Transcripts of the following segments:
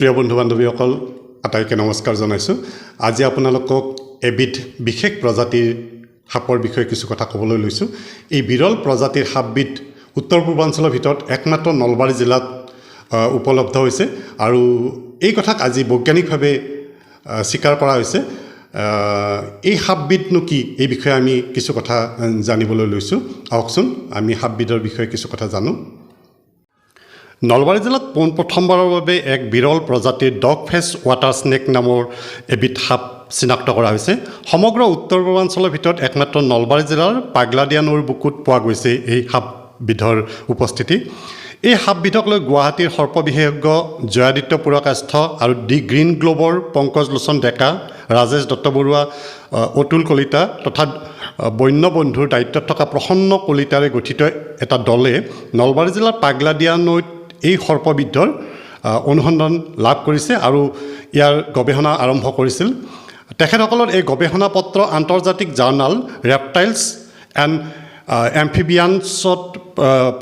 প্ৰিয় বন্ধু বান্ধৱীসকল আটাইকে নমস্কাৰ জনাইছোঁ। আজি আপোনালোকক এবিধ বিশেষ প্ৰজাতিৰ সাপৰ বিষয়ে কিছু কথা ক'বলৈ লৈছোঁ। এই বিৰল প্ৰজাতিৰ সাপবিধ উত্তৰ পূৰ্বাঞ্চলৰ ভিতৰত একমাত্ৰ নলবাৰী জিলাত উপলব্ধ হৈছে আৰু এই কথাক আজি বৈজ্ঞানিকভাৱে স্বীকাৰ কৰা হৈছে। এই সাপবিধনো কি এই বিষয়ে আমি কিছু কথা জানিবলৈ লৈছোঁ। আহকচোন আমি সাপবিধৰ বিষয়ে কিছু কথা জানো। নলবাৰী জিলাত পোনপ্ৰথমবাৰৰ বাবে এক বিৰল প্ৰজাতিৰ ডগ ফেচ ৱাটাৰ স্নেক নামৰ এবিধ সাপ চিনাক্ত কৰা হৈছে। সমগ্ৰ উত্তৰ পূৰ্বাঞ্চলৰ ভিতৰত একমাত্ৰ নলবাৰী জিলাৰ পাগলাদিয়া নৈৰ বুকুত পোৱা গৈছে এই সাপবিধৰ উপস্থিতি। এই সাপবিধক লৈ গুৱাহাটীৰ সৰ্প বিশেষজ্ঞ জয়াদিত্য পুৰকাষ্ঠ আৰু দি গ্ৰীণ গ্লোবৰ পংকজ লোচন ডেকা, ৰাজেশ দত্ত বৰুৱা, অতুল কলিতা তথা বন্য বন্ধুৰ দায়িত্বত থকা প্ৰসন্ন কলিতাৰে গঠিত এটা দলে নলবাৰী জিলাৰ পাগলাদিয়া নৈত এই সৰ্পবিধৰ অনুসন্ধান লাভ কৰিছে আৰু ইয়াৰ গৱেষণা আৰম্ভ কৰিছিল। তেখেতসকলৰ এই গৱেষণা পত্ৰ আন্তৰ্জাতিক জাৰ্নাল ৰেপটাইলছ এণ্ড এম্ফিবিয়ানছত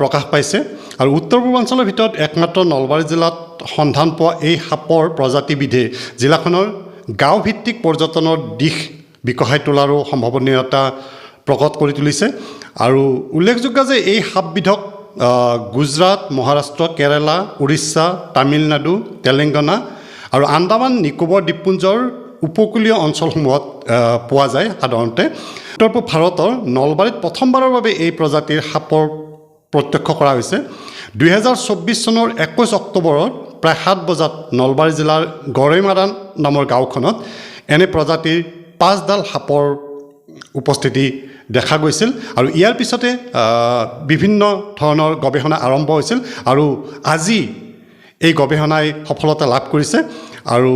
প্ৰকাশ পাইছে আৰু উত্তৰ পূৰ্বাঞ্চলৰ ভিতৰত একমাত্ৰ নলবাৰী জিলাত সন্ধান পোৱা এই সাপৰ প্ৰজাতিবিধে জিলাখনৰ গাঁওভিত্তিক পৰ্যটনৰ দিশ বিকশাই তোলাৰো সম্ভাৱনীয়তা প্ৰকট কৰি তুলিছে। আৰু উল্লেখযোগ্য যে এই সাপবিধক গুজৰাট, মহাৰাষ্ট্ৰ, কেৰালা, উৰিষ্যা, তামিলনাডু, তেলেংগানা আৰু আন্দামান নিকোবৰ দ্বীপপুঞ্জৰ উপকূলীয় অঞ্চলসমূহত পোৱা যায়। সাধাৰণতে উত্তৰ পূব ভাৰতৰ নলবাৰীত প্ৰথমবাৰৰ বাবে এই প্ৰজাতিৰ সাপৰ প্ৰত্যক্ষ কৰা হৈছে। 2024 চনৰ 21 অক্টোবৰত প্ৰায় 7 বজাত নলবাৰী জিলাৰ গড়ৈমাৰা নামৰ গাঁওখনত এনে প্ৰজাতিৰ 5ডাল সাপৰ উপস্থিতি দেখা গৈছিল আৰু ইয়াৰ পিছতে বিভিন্ন ধৰণৰ গৱেষণা আৰম্ভ হৈছিল আৰু আজি এই গৱেষণাই সফলতা লাভ কৰিছে আৰু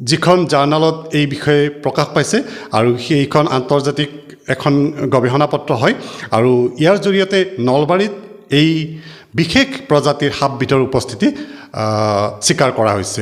যিখন জাৰ্নালত এই বিষয়ে প্ৰকাশ পাইছে আৰু সেইখন আন্তৰ্জাতিক এখন গৱেষণা পত্ৰ হয় আৰু ইয়াৰ জৰিয়তে নলবাৰীত এই বিশেষ প্ৰজাতিৰ সাপবিধৰ উপস্থিতি স্বীকাৰ কৰা হৈছে।